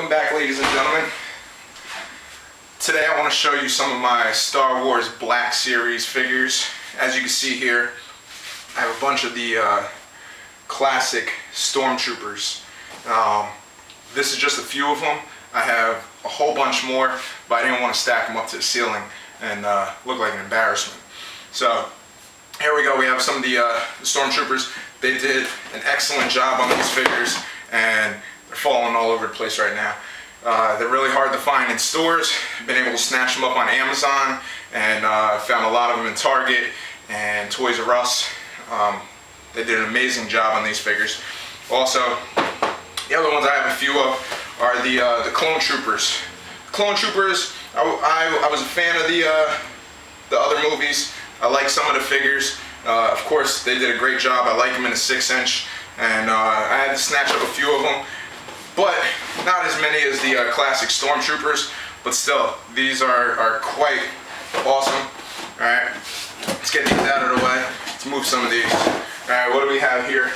Welcome back, ladies and gentlemen. Today I want to show you some of my Star Wars Black Series figures. As you can see here, I have a bunch of the classic Stormtroopers. This is just a few of them. I have a whole bunch more, but I didn't want to stack them up to the ceiling and look like an embarrassment. So here we go. We have some of the Stormtroopers. They did an excellent job on these figures, and they're falling all over the place right now. They're really hard to find in stores. Been able to snatch them up on Amazon, and found a lot of them in Target and Toys R Us. They did an amazing job on these figures. Also, the other ones I have a few of are the Clone Troopers. Clone Troopers, I was a fan of the other movies. I like some of the figures. Of course, they did a great job. I like them in a 6-inch, and I had to snatch up a few of them, but not as many as the classic Stormtroopers. But still, these are quite awesome. All right, let's get these out of the way. Let's move some of these. All right, what do we have here?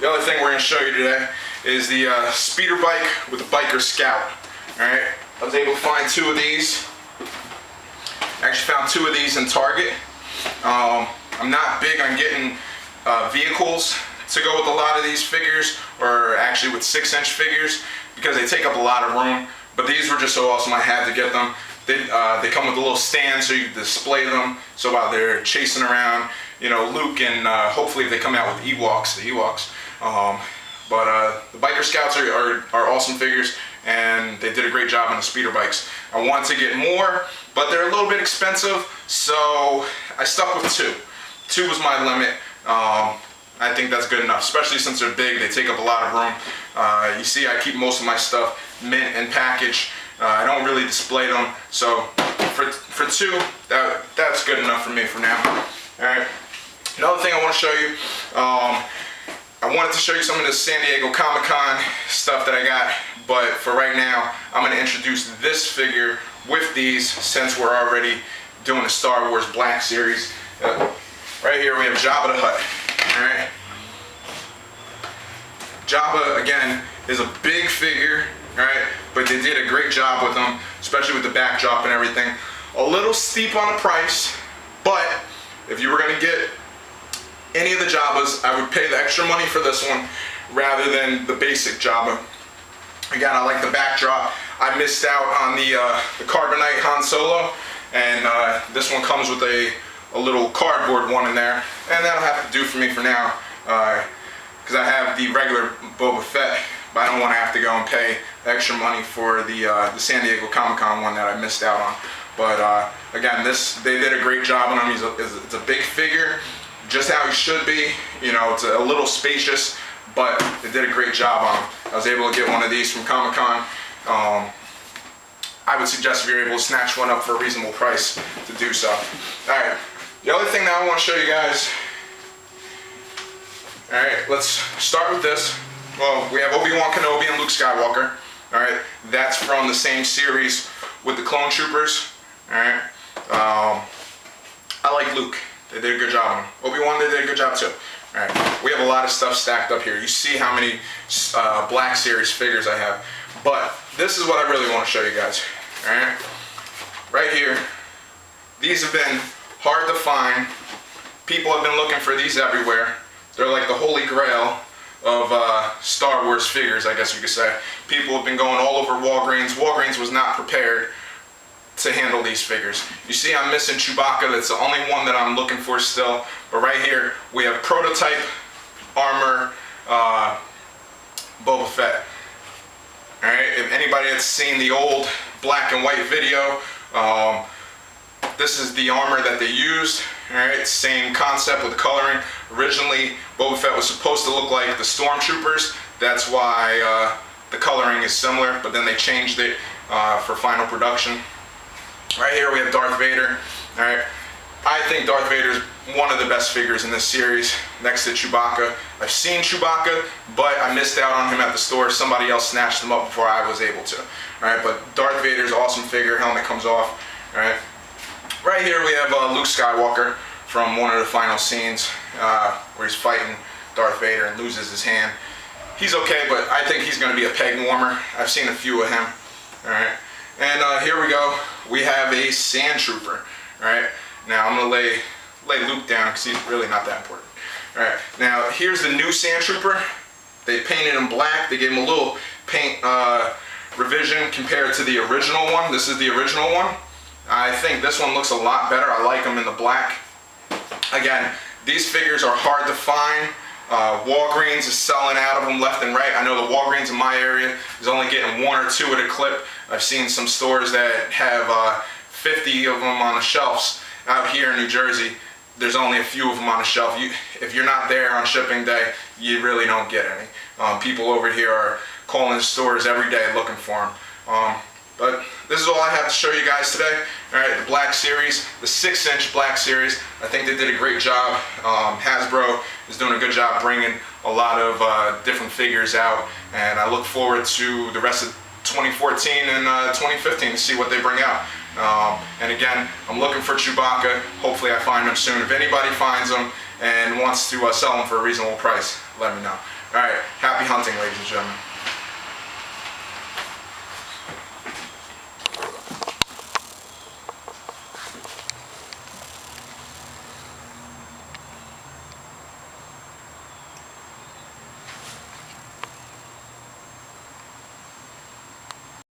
The other thing we're going to show you today is the speeder bike with the biker scout. All right, I was able to find two of these. I actually found two of these in Target. I'm not big on getting vehicles to go with a lot of these figures, or actually with 6-inch figures, because they take up a lot of room. But these were just so awesome, I had to get them. They come with a little stand so you can display them. So while they're chasing around, you know, Luke and hopefully if they come out with Ewoks, the Ewoks. But the biker scouts are awesome figures, and they did a great job on the speeder bikes. I want to get more, but they're a little bit expensive, so I stuck with two. Two was my limit. I think that's good enough, especially since they're big. They take up a lot of room. You see, I keep most of my stuff mint and packaged. I don't really display them, so for two, that's good enough for me for now. All right. Another thing I want to show you. I wanted to show you some of the San Diego Comic-Con stuff that I got, but for right now, I'm going to introduce this figure with these, since we're already doing the Star Wars Black Series. Right here we have Jabba the Hutt. All right. Jabba, again, is a big figure, all right, but they did a great job with them, especially with the backdrop and everything. A little steep on the price, but if you were going to get any of the Jabbas, I would pay the extra money for this one rather than the basic Jabba. Again, I like the backdrop. I missed out on the Carbonite Han Solo, and this one comes with a little cardboard one in there, and that'll have to do for me for now, because I have the regular Boba Fett, but I don't want to have to go and pay extra money for the San Diego Comic-Con one that I missed out on. But again, they did a great job on him. It's a big figure, just how he should be. You know, it's a little spacious, but they did a great job on him. I was able to get one of these from Comic-Con. I would suggest if you're able to snatch one up for a reasonable price to do so. All right. The other thing that I want to show you guys. All right, let's start with this. Well, we have Obi-Wan Kenobi and Luke Skywalker. All right, that's from the same series with the Clone Troopers. All right, I like Luke. They did a good job on him. Obi-Wan, they did a good job too. All right, we have a lot of stuff stacked up here. You see how many Black Series figures I have. But this is what I really want to show you guys. All right, right here. These have been hard to find. People have been looking for these everywhere. They're like the holy grail of Star Wars figures, I guess you could say. People have been going all over Walgreens. Walgreens was not prepared to handle these figures. You see I'm missing Chewbacca. That's the only one that I'm looking for still. But right here we have prototype armor Boba Fett. Alright, if anybody has seen the old black and white video, this is the armor that they used. Alright, same concept with the coloring. Originally, Boba Fett was supposed to look like the Stormtroopers. That's why the coloring is similar, but then they changed it for final production. Right here we have Darth Vader. Alright, I think Darth Vader is one of the best figures in this series, next to Chewbacca. I've seen Chewbacca, but I missed out on him at the store. Somebody else snatched him up before I was able to. Alright, but Darth Vader's an awesome figure. Helmet comes off. Alright. Right here we have Luke Skywalker from one of the final scenes where he's fighting Darth Vader and loses his hand. he's okay, but I think he's going to be a peg warmer. I've seen a few of him. All right, and here we go. We have a Sand Trooper. All right, now I'm going to lay Luke down because he's really not that important. All right, now here's the new Sand Trooper. They painted him black. They gave him a little paint revision compared to the original one. This is the original one. I think this one looks a lot better. I like them in the black. Again, these figures are hard to find. Walgreens is selling out of them left and right. I know the Walgreens in my area is only getting 1 or 2 at a clip. I've seen some stores that have 50 of them on the shelves. Out here in New Jersey, there's only a few of them on the shelf. If you're not there on shipping day, you really don't get any. People over here are calling the stores every day looking for them. But this is all I have to show you guys today. All right, the Black Series, the 6-inch Black Series. I think they did a great job. Hasbro is doing a good job bringing a lot of different figures out, and I look forward to the rest of 2014 and 2015 to see what they bring out. And again, I'm looking for Chewbacca. Hopefully I find them soon. If anybody finds them and wants to sell them for a reasonable price, let me know. All right, happy hunting, ladies and gentlemen.